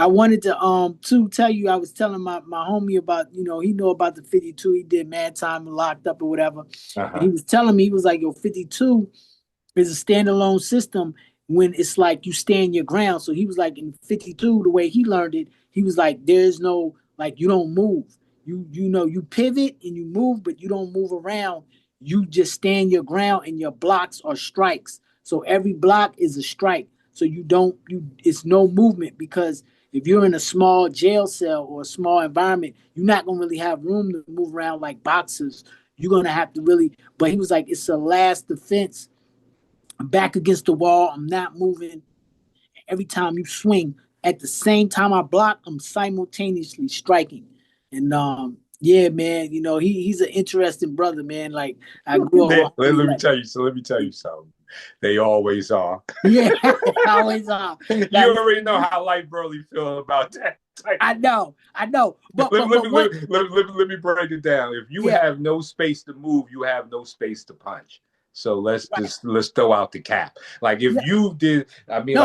I wanted to tell you, I was telling my homie about, he know about the 52. He did mad time and locked up or whatever. And he was telling me, he was like, yo, 52 is a standalone system when it's like you stand your ground. So he was like, in 52, the way he learned it, he was like, there's no, like, you don't move. You pivot and you move, but you don't move around. You just stand your ground and your blocks are strikes. So every block is a strike. So it's no movement, because if you're in a small jail cell or a small environment, you're not going to really have room to move around like boxers. You're going to have to really, but he was like, it's a last defense. I'm back against the wall. I'm not moving. Every time you swing, at the same time I block, I'm simultaneously striking. And yeah, man, he's an interesting brother, man. Like, I grew up. Let me tell you something. They always are. Yeah, always are. You already know how Lyte Burly feel about that. I know. But let me break it down. If you have no space to move, you have no space to punch. So let's throw out the cap. Like if you did,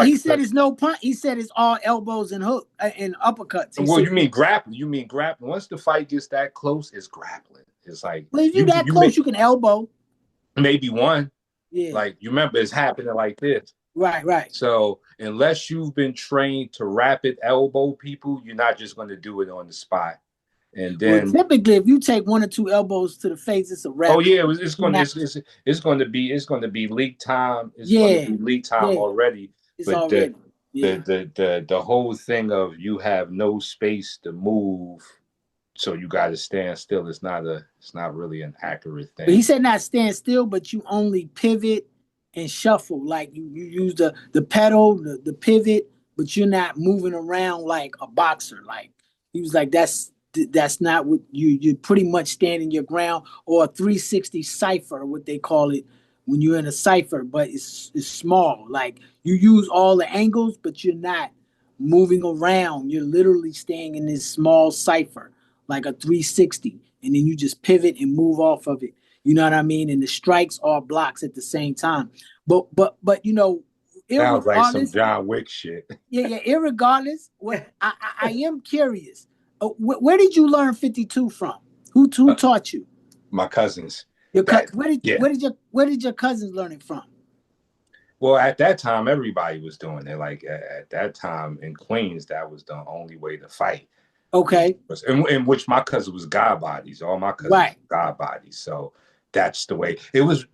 he said it's no punch. He said it's all elbows and hook and uppercuts. You mean grappling? You mean grappling? Once the fight gets that close, it's grappling. It's like, well, if you're that close, you can elbow. Maybe one. Yeah. Like, you remember, it's happening like this. Right. So unless you've been trained to rapid elbow people, you're not just going to do it on the spot. And then typically, if you take one or two elbows to the face, it's a wrap. Oh yeah, it's going to be leak time. It's going to be leak time already. It's already. The whole thing of you have no space to move, so you got to stand still. It's not really an accurate thing. But he said not stand still, but you only pivot and shuffle. Like you use the pedal, the pivot, but you're not moving around like a boxer. Like he was like, that's not what you're pretty much standing your ground, or a 360 cipher, what they call it when you're in a cipher, but it's small. Like you use all the angles, but you're not moving around. You're literally staying in this small cipher, like a 360, and then you just pivot and move off of it. You know what I mean? And the strikes are blocks at the same time. But sounds like some John Wick shit. Yeah. Irregardless, I am curious. Where did you learn 52 from? Who taught you? My cousins. Where did your cousins learn it from? Well, at that time, everybody was doing it. Like at that time in Queens, that was the only way to fight. Okay. In which my cousin was God bodies. All my cousins were God bodies. So that's the way it was.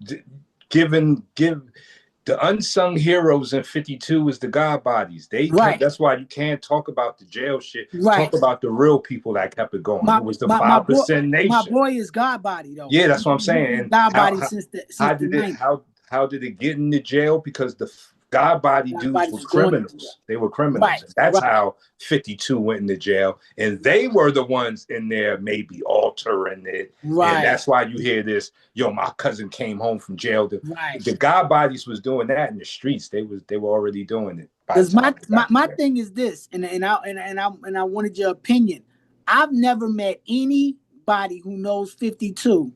The unsung heroes in 52 is the God bodies. That's why you can't talk about the jail shit. Talk about the real people that kept it going. It was the 5% nation. My boy is God body though. Yeah, that's what I'm saying. God body since the 90s. How did it get into jail? Because the God body dudes were criminals. They were criminals. Right. That's how 52 went into jail. And they were the ones in there maybe altering it. Right. And that's why you hear this, yo, my cousin came home from jail. The God bodies was doing that in the streets. They were already doing it. Because my thing is this, and I wanted your opinion. I've never met anybody who knows 52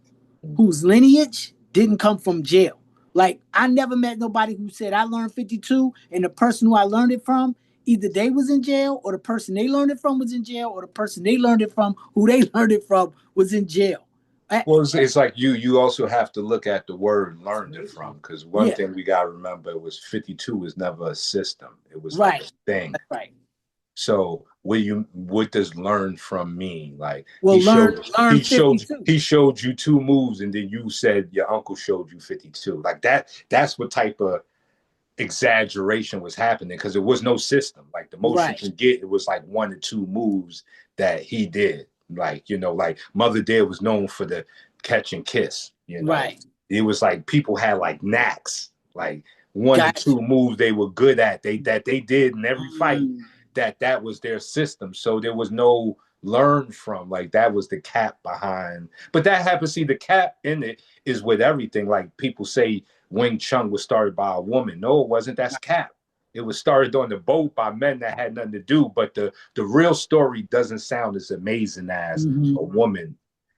whose lineage didn't come from jail. Like, I never met nobody who said, I learned 52, and the person who I learned it from, either they was in jail, or the person they learned it from was in jail, or the person they learned it from, who they learned it from, was in jail. Well, it's like you also have to look at the word learned it from, because one thing we got to remember was 52 was never a system. It was like a thing. That's right. So what does learn from mean? Like, well, he showed you two moves, and then you said your uncle showed you 52. Like that's what type of exaggeration was happening, because there was no system. Like the most you can get, it was like 1 or 2 moves that he did. Like, like Mother Dead was known for the catch and kiss. Right. It was like people had like knacks, like 1 or 2 moves they were good at. That they did in every fight. That was their system. So there was no learn from. Like, that was the cap behind. But that happens. See, the cap in it is with everything. Like, people say Wing Chun was started by a woman. No, it wasn't. That's cap. It was started on the boat by men that had nothing to do. But the real story doesn't sound as amazing as a woman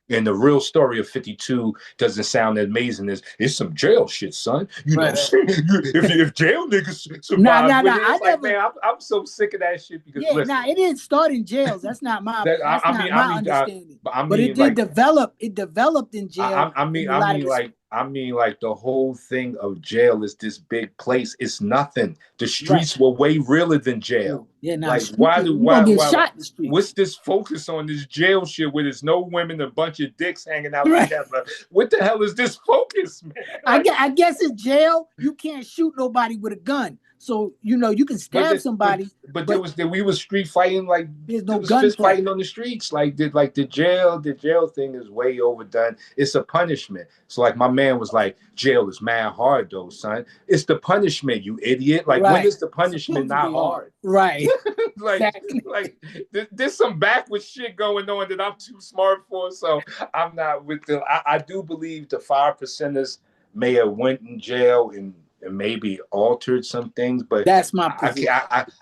And the real story of 52 doesn't sound as amazing as it's some jail shit, son. You know, if jail niggas survive with it, it's like, man, I'm so sick of that shit because listen, it didn't start in jails. That's not my understanding. But it did develop. It developed in jail. I mean, like the whole thing of jail is this big place. It's nothing. The streets were way realer than jail. Yeah, nah, like why get shot in the street? What's this focus on this jail shit where there's no women, a bunch of dicks hanging out together? What the hell is this focus, man? Like, I guess in jail you can't shoot nobody with a gun. So you know you can stab somebody. But we was street fighting, like there's no gun fist fighting on the streets. Like the jail thing is way overdone. It's a punishment. So like my man was like, jail is mad hard though, son. It's the punishment, you idiot. Like when is the punishment not hard? Right. like there's some backwards shit going on that I'm too smart for. So I'm not with them. I do believe the 5%ers may have went in jail and maybe altered some things, but that's my position.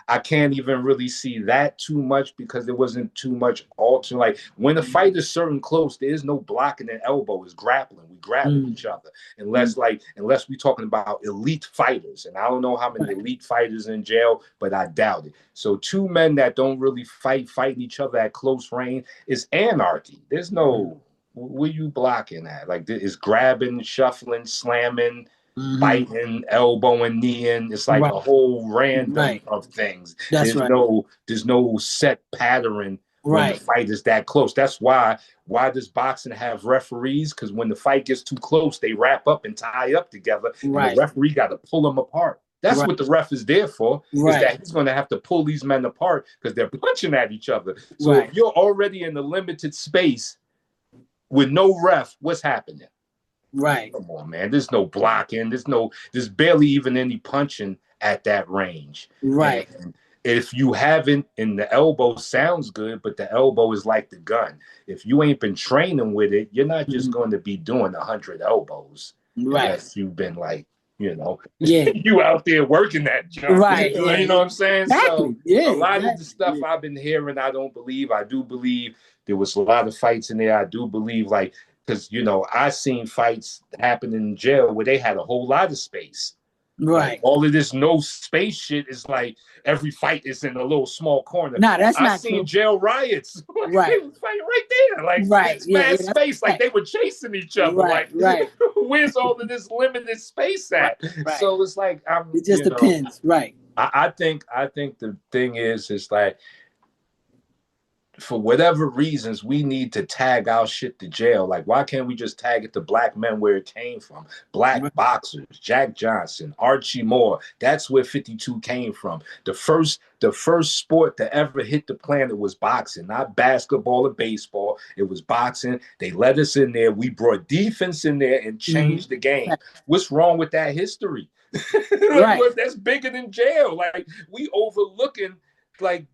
I can't even really see that too much because there wasn't too much altering. Like when the fight is certain close, there is no blocking an elbow. It's grappling. We grabbing each other. Unless we talking about elite fighters. And I don't know how many elite fighters in jail, but I doubt it. So two men that don't really fighting each other at close range is anarchy. There's no where you blocking at. Like it's grabbing, shuffling, slamming, biting, elbowing, kneeing. It's like a whole random of things. There's no set pattern when the fight is that close. That's why does boxing have referees? Because when the fight gets too close, they wrap up and tie up together, and the referee got to pull them apart. That's what the ref is there for, is that he's going to have to pull these men apart because they're punching at each other. So if you're already in the limited space with no ref, what's happening? Right. Come on, man. There's no blocking. There's barely even any punching at that range. Right. And if you haven't, and the elbow sounds good, but the elbow is like the gun. If you ain't been training with it, you're not just going to be doing 100 elbows. Right. Unless you've been like, you out there working that job. Right. You know what I'm saying? Exactly. So a lot of the stuff I've been hearing, I don't believe. I do believe there was a lot of fights in there. I do believe because, I seen fights happen in jail where they had a whole lot of space. Right. Like, all of this no space shit is like every fight is in a little small corner. Nah, that's not true. I seen true. Jail riots. Like, they were fighting right there. Like, mad space. Like, they were chasing each other. Where's all of this limited space at? Right. So it's like, it just depends. Right. I think the thing is like, for whatever reasons, we need to tag our shit to jail. Like, why can't we just tag it to black men where it came from? Black boxers, Jack Johnson, Archie Moore. That's where 52 came from. The first sport to ever hit the planet was boxing, not basketball or baseball. It was boxing. They let us in there. We brought defense in there and changed the game. What's wrong with that history? That's bigger than jail. Like, we overlooking. Like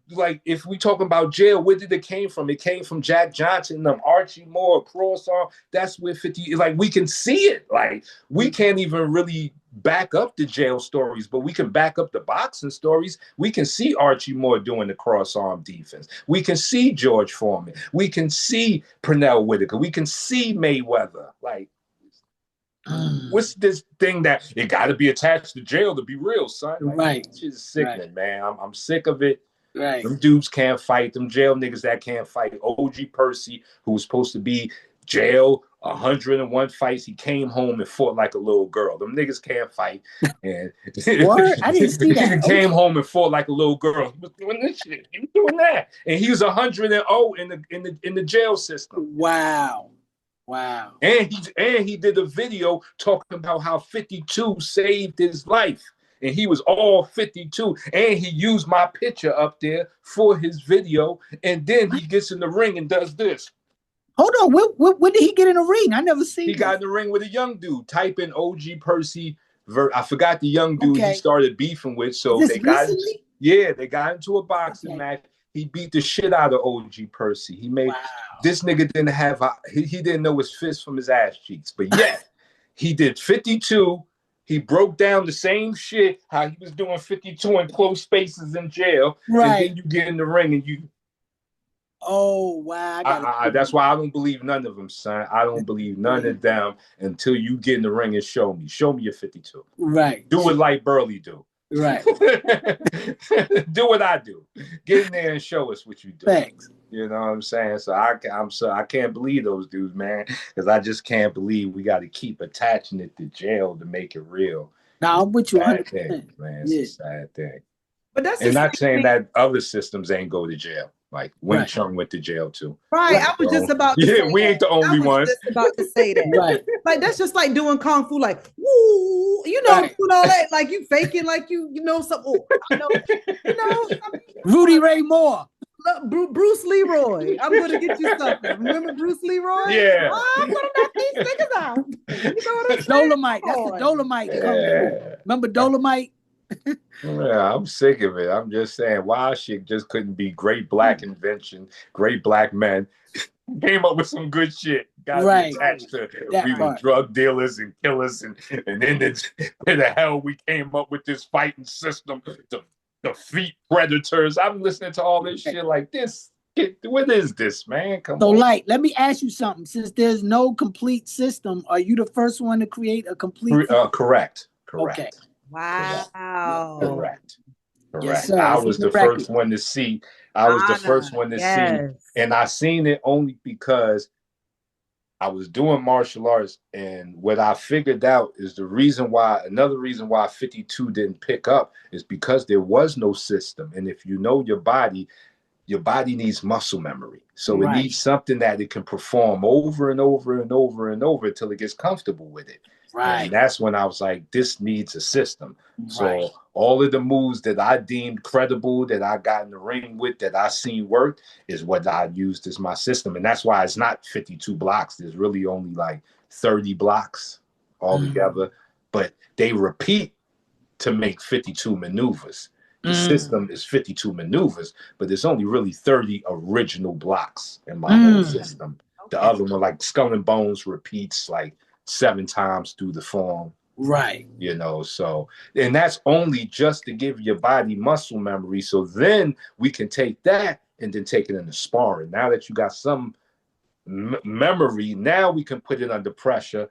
if we talking about jail, where did it came from? It came from Jack Johnson, Archie Moore, cross-arm. That's where 50. Like, we can see it. Like, we can't even really back up the jail stories, but we can back up the boxing stories. We can see Archie Moore doing the cross-arm defense. We can see George Foreman. We can see Pernell Whitaker. We can see Mayweather. Like, what's this thing that it got to be attached to jail to be real, son? Like, it's just sickening, man. I'm sick of it. Right. Them dudes can't fight. Them jail niggas that can't fight. OG Percy, who was supposed to be jail 101 fights, he came home and fought like a little girl. Them niggas can't fight. And I didn't see that. He came home and fought like a little girl. He was doing this shit. He was doing that. And he was 100-0 in the jail system. Wow. And he did a video talking about how 52 saved his life. And he was all 52. And he used my picture up there for his video. And then he gets in the ring and does this. Hold on. When did he get in the ring? I never seen He got in the ring with a young dude. Type in OG Percy. I forgot the young dude he started beefing with. So they got into a boxing match. He beat the shit out of OG Percy. He made this nigga didn't have he didn't know his fist from his ass cheeks. But yet he did 52. He broke down the same shit how he was doing 52 in close spaces in jail. Right. And then you get in the ring and Oh, wow. That's why I don't believe none of them, son. I don't believe none of them until you get in the ring and show me. Show me your 52. Right. Do it like Burly do. Right. Do what I do. Get in there and show us what you do. Thanks. You know what I'm saying? So I can't believe those dudes, man, because I just can't believe we got to keep attaching it to jail to make it real. Now I'm with you 100%. Thing, man. It's a sad thing. But that's and not saying that other systems ain't go to jail. Like Wing Right. Chun went to jail too. Right. I was just about to say we ain't the only ones. Just about to say that. Right. Like that's just like doing kung fu, like woo, you know, Right. doing all that, like you faking, like you know something. Rudy Ray Moore. Bruce Leroy. I'm gonna get you something. Remember Bruce Leroy? Yeah. Oh, I'm gonna knock these niggas out. You know what I'm saying? Dolomite. That's the Dolomite. Yeah. Remember Dolomite? Yeah, I'm sick of it. I'm just saying, wild shit just couldn't be great black invention, great black men. Came up with some good shit. Got Right. attached to That we were part. drug dealers and killers, and then where the hell we came up with this fighting system to defeat predators. I'm listening to all this shit like this. What is this, man? Come So, on. Lyte, let me ask you something. Since there's no complete system, are you the first one to create a complete? Correct. Okay. Wow. Correct. Yes, sir. I was the first one to see. I was the first one to Yes. see, and I seen it only because I was doing martial arts, and what I figured out is another reason why 52 didn't pick up is because there was no system. And if you know your body needs muscle memory. So it needs something that it can perform over and over and over and over until it gets comfortable with it. Right. And that's when I was like, this needs a system. Right. So all of the moves that I deemed credible, that I got in the ring with, that I seen work, is what I used as my system. And that's why it's not 52 blocks. There's really only like 30 blocks altogether. But they repeat to make 52 maneuvers. The system is 52 maneuvers, but there's only really 30 original blocks in my whole system. The other one, like Skull and Bones, repeats like 7 times through the form. Right. You know, so, and that's only just to give your body muscle memory. So then we can take that and then take it into sparring. Now that you got some memory, now we can put it under pressure,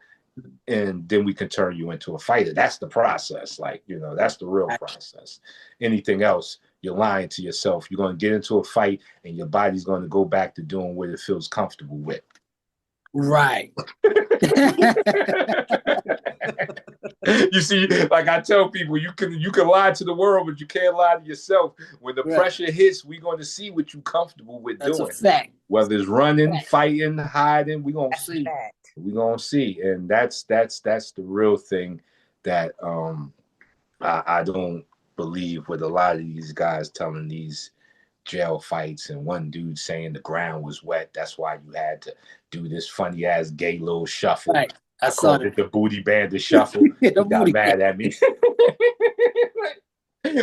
and then we can turn you into a fighter. That's the process. Like, you know, that's the real process. Anything else, you're lying to yourself. You're going to get into a fight and your body's going to go back to doing what it feels comfortable with. Right. You see, like I tell people, you can lie to the world, but you can't lie to yourself. When the pressure hits, we're going to see what you're comfortable with doing. That's a fact. Whether it's running, fighting, hiding, we're going to see. We're going to see. And that's the real thing that I don't believe with a lot of these guys telling these jail fights, and one dude saying the ground was wet. That's why you had to do this funny ass gay little shuffle. Right. I called it the booty bandit shuffle. He got mad at me.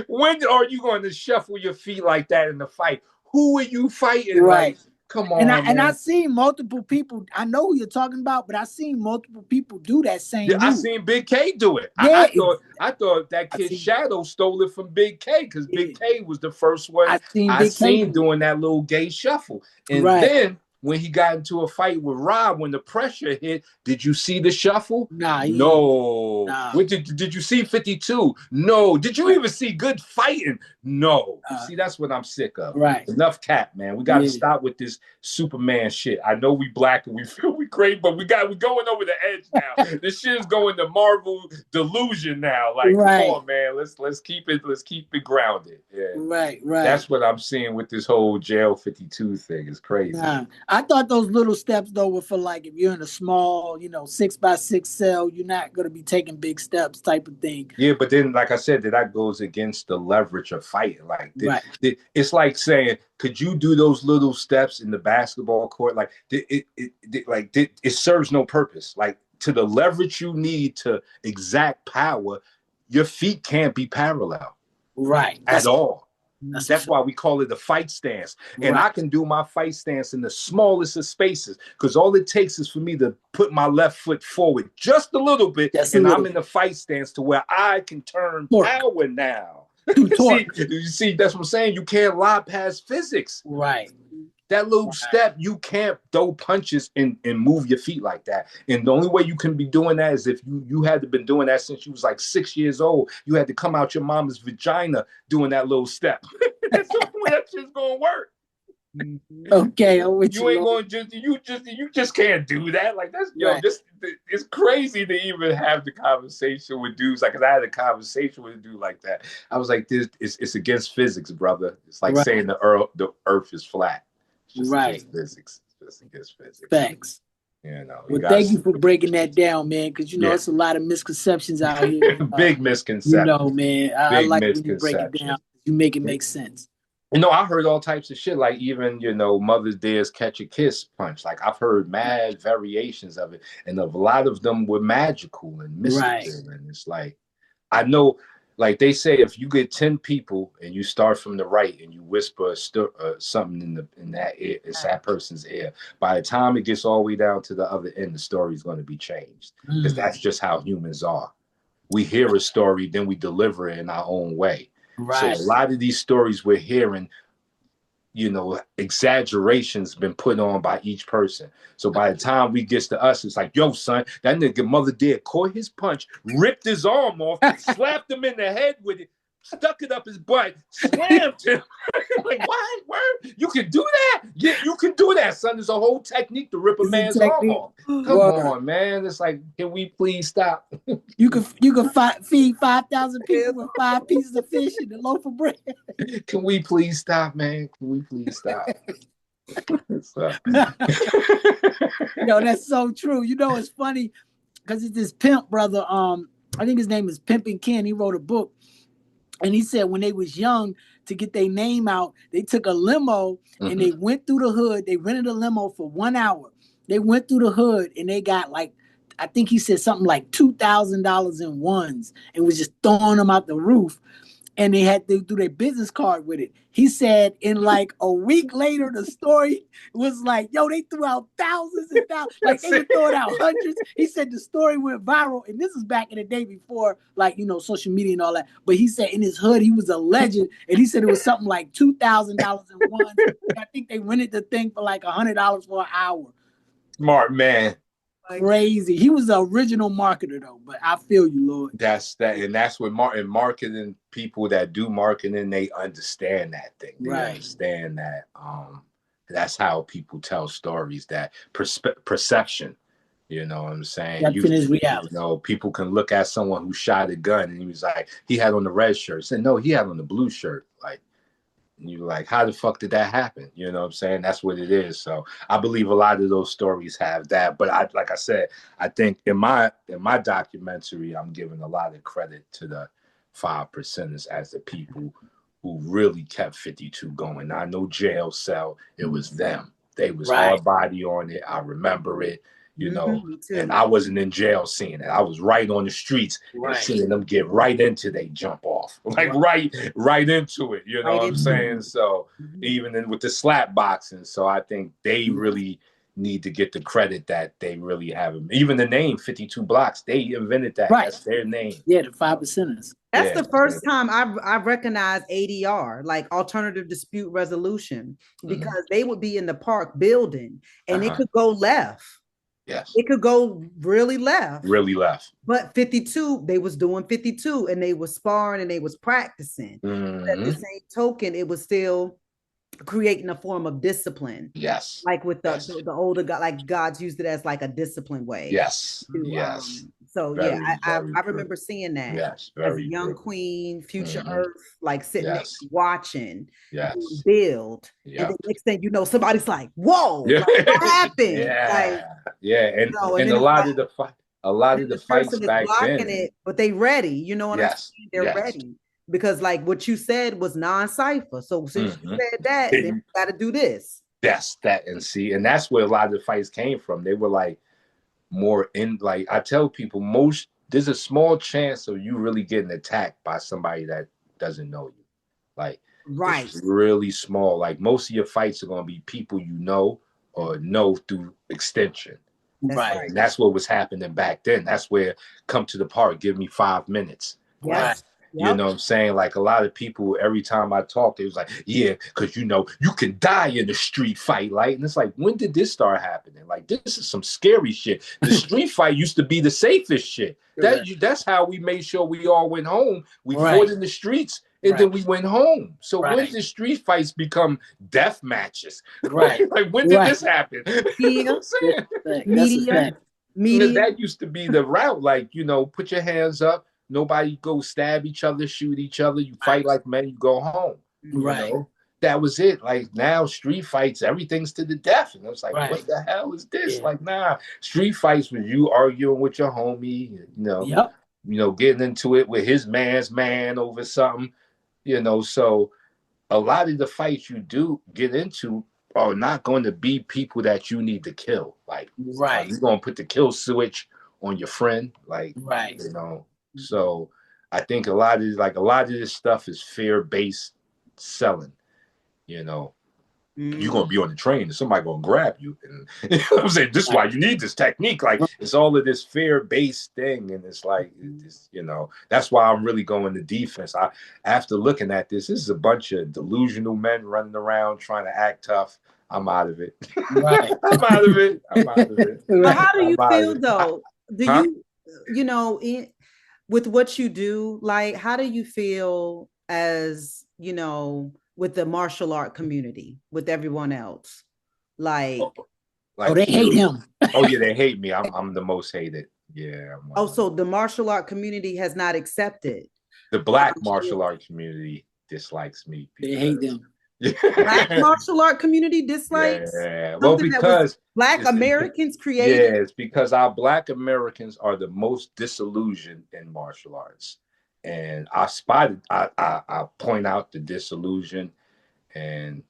When are you going to shuffle your feet like that in the fight? Who are you fighting? Right. Like, come on, and I seen multiple people. I know who you're talking about, but I seen multiple people do that same move. I seen Big K do it. Yeah, I thought that kid Shadow stole it from Big K, because Big K was the first one I seen doing that little gay shuffle. And then when he got into a fight with Rob, when the pressure hit, did you see the shuffle? No. Did you see 52? No. Did you even see good fighting? No. See, that's what I'm sick of. Right. Enough cap, man. We got to stop with this Superman shit. I know we black and we feel we great, but we're going over the edge now. This shit is going to Marvel delusion now. Like, come on, man. Let's keep it grounded. Yeah. Right. That's what I'm seeing with this whole jail 52 thing. It's crazy. I thought those little steps though were for like if you're in a small, 6x6 cell, you're not going to be taking big steps type of thing. Yeah, but then like I said, that goes against the leverage of fighting. Like it's like saying, could you do those little steps in the basketball court? Like it serves no purpose. Like, to the leverage you need to exact power, your feet can't be parallel. Right. At all. That's why we call it a fight stance. And I can do my fight stance in the smallest of spaces, because all it takes is for me to put my left foot forward just a little bit, I'm in the fight stance to where I can turn power now. You see, that's what I'm saying. You can't lie past physics. Right. That little step, you can't throw punches and move your feet like that. And the only way you can be doing that is if you had to been doing that since you was like 6 years old. You had to come out your mama's vagina doing that little step. That's the way that shit's gonna work. Okay, you ain't going you just can't do that. Like that's it's crazy to even have the conversation with dudes. Like, 'cause I had a conversation with a dude like that. I was like, this it's against physics, brother. It's like saying the earth is flat. It's just against physics. It's just against physics. Thanks. You know. Well, thank you for breaking that down, man. Because it's a lot of misconceptions out here. Big misconceptions. Man. I like when you break it down. You make it make sense. I heard all types of shit, like even, Mother's Day's catch a kiss punch. Like, I've heard mad variations of it, and a lot of them were magical and mystical. And it's like, I know, like they say, if you get 10 people and you start from the right and you whisper something in that ear, it's that person's ear. By the time it gets all the way down to the other end, the story is going to be changed, because that's just how humans are. We hear a story, then we deliver it in our own way. So a lot of these stories we're hearing, exaggerations been put on by each person. So by the time we gets to us, it's like, yo, son, that nigga Mother did caught his punch, ripped his arm off, slapped him in the head with it, stuck it up his butt, slammed him. Like, what? Word? You can do that? Yeah, you can do that, son. There's a whole technique to rip a man's arm off. Come on, man. It's like, can we please stop? You can feed 5,000 people with 5 pieces of fish and a loaf of bread. Can we please stop, man? Can we please stop? That's so true. It's funny because it's this pimp brother. I think his name is Pimpin' Ken. He wrote a book. And he said when they was young, to get their name out, they took a limo and they went through the hood. They rented a limo for 1 hour. They went through the hood and they got I think he said something like $2,000 in ones and was just throwing them out the roof. And they had to do their business card with it. He said in like a week later, the story was like, yo, they threw out thousands and thousands. Like they were throwing out hundreds. He said the story went viral. And this is back in the day before social media and all that. But he said in his hood, he was a legend. And he said it was something like $2,000 in ones. I think they rented the thing for like $100 for an hour. Smart man. Crazy. He was the original marketer though, but I feel you, Lord. That's what marketing people that do marketing, they understand that thing. They understand that that's how people tell stories, that perception. You know what I'm saying? That's in his reality. People can look at someone who shot a gun and he was like, he had on the red shirt. Said, no, he had on the blue shirt. Like, and you're like, how the fuck did that happen? You know what I'm saying? That's what it is. So I believe a lot of those stories have that. But like I said, I think in my documentary, I'm giving a lot of credit to the 5%ers as the people who really kept 52 going. I know jail cell, it was them. They was hard body on it. I remember it. And I wasn't in jail seeing it. I was right on the streets and seeing them get right into they jump off, like right into it. You know what I'm saying? So even with the slap boxing, so I think they really need to get the credit that they really have. Even the name 52 Blocks, they invented that. That's their name. Yeah, the 5%ers. That's the first time I recognized ADR, like alternative dispute resolution, because they would be in the park building and it could go left. Yes. It could go really left. Really left. But 52, they was doing 52 and they was sparring and they was practicing. But at the same token, it was still creating a form of discipline. Yes. Like with the older God, like God's used it as like a discipline way. Yes. So very, I remember seeing that as a young queen, future Earth, like sitting there watching, build. And then next thing you know, somebody's like, whoa, like, what happened? And a lot of the fights back then. It, but they ready, you know what I'm saying? They're ready. Because like what you said was non-cipher. So since you said that, then you gotta do this. That's that. And that's where a lot of the fights came from. They were like more in, like I tell people, there's a small chance of you really getting attacked by somebody that doesn't know you. Like it's really small. Like most of your fights are gonna be people you know or know through extension. And that's what was happening back then. That's where come to the park, give me 5 minutes. You know what I'm saying? Like a lot of people, every time I talk, it was like, yeah, because you can die in a street fight, like, and it's like, when did this start happening? Like, this is some scary shit. The street fight used to be the safest shit. That's how we made sure we all went home. We fought in the streets, and then we went home. So when did street fights become death matches? Right. Like, when did this happen? You know what I'm saying? Media. That used to be the route. Like, put your hands up. Nobody go stab each other, shoot each other. You fight like men, you go home. Right. That was it. Like, now street fights, everything's to the death. And I was like, what the hell is this? Like, nah, street fights was you arguing with your homie, getting into it with his man's man over something, so a lot of the fights you do get into are not going to be people that you need to kill. Like, you're going to put the kill switch on your friend. Like, so I think a lot of this stuff is fear-based selling. You're gonna be on the train and somebody gonna grab you. And you know what I'm saying? This is why you need this technique. Like, it's all of this fear-based thing, and it's like, that's why I'm really going to defense. After looking at this is a bunch of delusional men running around trying to act tough. I'm out of it. Right. I'm out of it. But how do you feel though? Do you with what you do, like, how do you feel as, with the martial art community, with everyone else? Like they hate him. Oh yeah, they hate me. I'm the most hated. Yeah. So the martial art community has not accepted. The Black martial art community dislikes me. They hate them. Black martial art community dislikes. Yeah. Well, because Black Americans created. Yeah, it's because our Black Americans are the most disillusioned in martial arts. And I point out the disillusion, and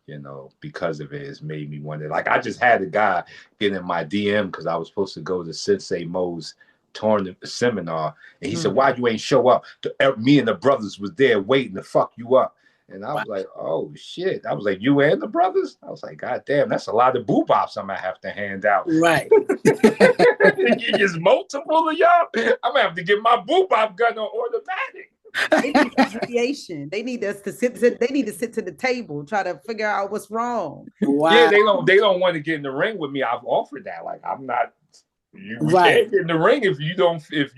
because of it, it's made me wonder. Like, I just had a guy get in my DM because I was supposed to go to Sensei Mo's tournament seminar, and he said, "Why you ain't show up?" Me and the brothers was there waiting to fuck you up. And I was like, oh shit. I was like, you and the brothers? I was like, God damn, that's a lot of boo-bops I'm gonna have to hand out. Right. There's multiple of y'all. I'm gonna have to get my boo-bop gun on automatic. They need mediation. They need us to sit. They need to sit to the table, try to figure out what's wrong. Wow. Yeah, they don't want to get in the ring with me. I've offered that. Like, I'm not. You can't get in the ring if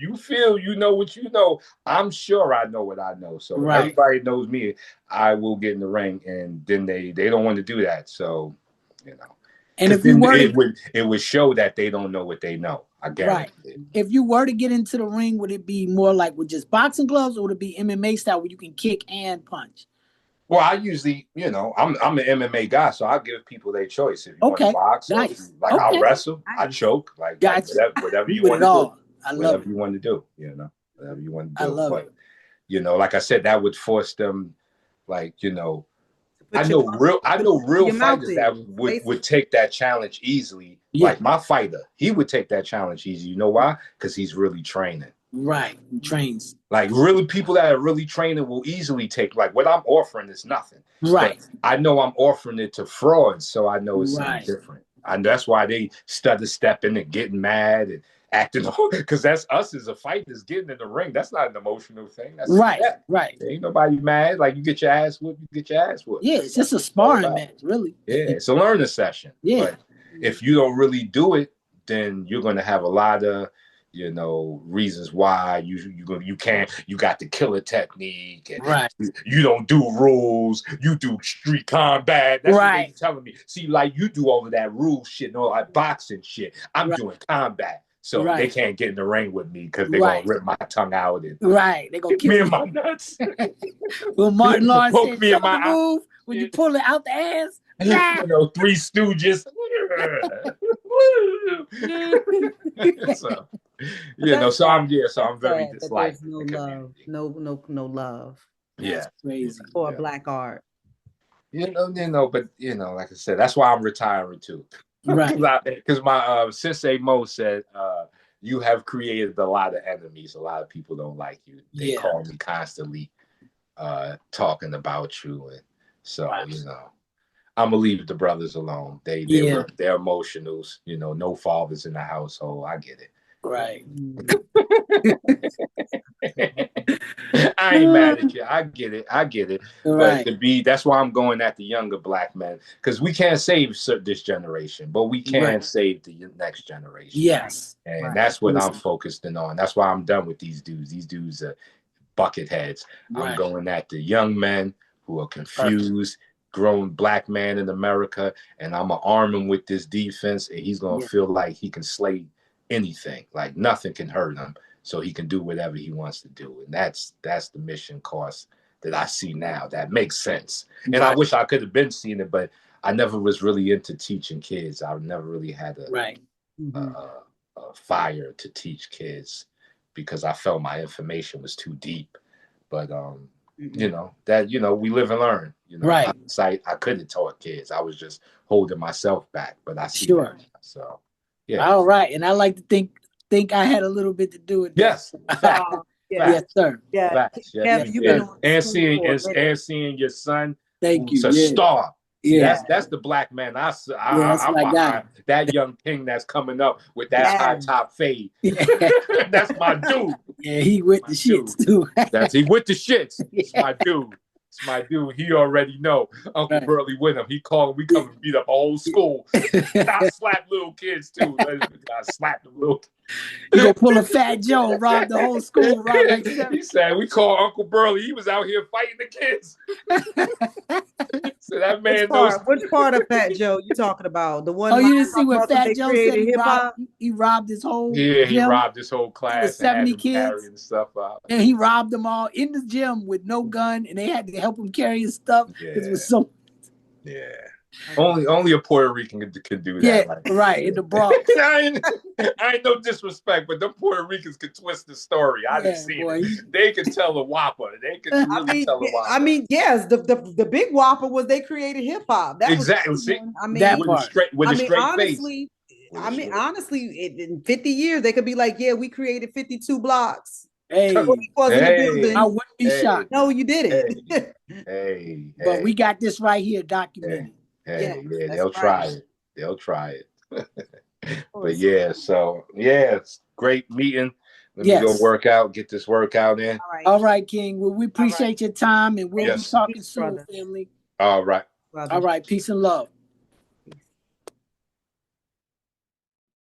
you feel you know what you know. I'm sure I know what I know. So everybody knows me. I will get in the ring, and then they don't want to do that. So, and if you were it would show that they don't know what they know. I guarantee it. If you were to get into the ring, would it be more like with just boxing gloves, or would it be MMA style where you can kick and punch? Well, I usually, I'm an MMA guy, so I'll give people their choice. If you want to box, I'll wrestle, I choke, whatever you want to do. Whatever you want to do, whatever you want to do. I love it. Like I said, that would force them, I know real fighters that would take that challenge easily. Yeah. Like my fighter, he would take that challenge easy. You know why? Because he's really training. Right, he trains. Like, really, people that are really training will easily take, like, what I'm offering is nothing. Right. But I know I'm offering it to frauds, so I know it's different. And that's why they stutter stepping and getting mad and acting, because that's us as a fighters getting in the ring. That's not an emotional thing. That's right. Ain't nobody mad. Like, you get your ass whooped, you get your ass whooped. Yeah, it's just a sparring match, really. Yeah, it's a learning session. Yeah. But if you don't really do it, then you're going to have a lot of reasons why you can't. You got the killer technique, and you don't do rules. You do street combat. That's what they telling me. See, like, you do all of that rule shit and all that boxing shit. I'm doing combat, so they can't get in the ring with me because they're gonna rip my tongue out and they're gonna kill me in my nuts. Well, Martin Lawrence said, me in my move when you pull it out the ass. Three Stooges. So, so I'm very disliked. No love. No love. Yeah, that's crazy for Black art. But like I said, that's why I'm retiring too. Right. Because my Sensei Mo said, you have created a lot of enemies. A lot of people don't like you. They call me constantly, talking about you, and so I'm gonna leave the brothers alone. They're emotionals. No fathers in the household. I get it. Right. I I ain't mad at you. I get it. Right. But that's why I'm going at the younger black men, because we can't save this generation, but we can save the next generation. Yes. And that's what I'm focusing on. That's why I'm done with these dudes. These dudes are bucket heads. I'm going at the young men who are confused, grown black man in America, and I'm gonna arm him with this defense, and he's gonna feel like he can slay anything, like nothing can hurt him, so he can do whatever he wants to do. And that's the mission course that I see now. That makes sense. And I wish I could have been seeing it, but I never was really into teaching kids. I never really had a fire to teach kids, because I felt my information was too deep. But you know, we live and learn. You know, I could have taught kids. I was just holding myself back. But I see that. So yeah. All right. And I like to think I had a little bit to do with that. Yes. Yes, sir. Yeah. Facts. Yes, and seeing your son. Thank you. A star. Yeah, that's the black man. I'm behind that young king that's coming up with that high top fade. That's my dude. Yeah, he with the shits too. He with the shits. It's my dude. It's my dude. He already know. Uncle Burly with him. He called. We come and beat up a whole school. I slap little kids too. I slap the little. You gonna pull a Fat Joe, rob the whole school, rob like He said, we call Uncle Burly. He was out here fighting the kids. So that man which part of Fat Joe you talking about? The one? Oh, you didn't see what Fat Joe said? He robbed his whole. Yeah, he robbed his whole class. 70 kids and stuff out. And he robbed them all in the gym with no gun, and they had to help him carry his stuff because it was so. Yeah. Only a Puerto Rican could do that. Yeah, right, in the Bronx. I ain't no disrespect, but the Puerto Ricans could twist the story. I didn't see it. They could tell a whopper. They could really tell a whopper. I mean, yes, the big whopper was they created hip hop. Exactly. See, I mean, that with a straight honestly, face. Honestly, in 50 years, they could be like, yeah, we created 52 blocks. Hey, I wouldn't be shocked. No, you didn't. Hey, but we got this right here documented. They'll try it. They'll try it. But it's great meeting. Let me go work out, get this workout in. All right, King. Well, we appreciate your time, and we'll be talking soon, family. All right. All right. Peace and love.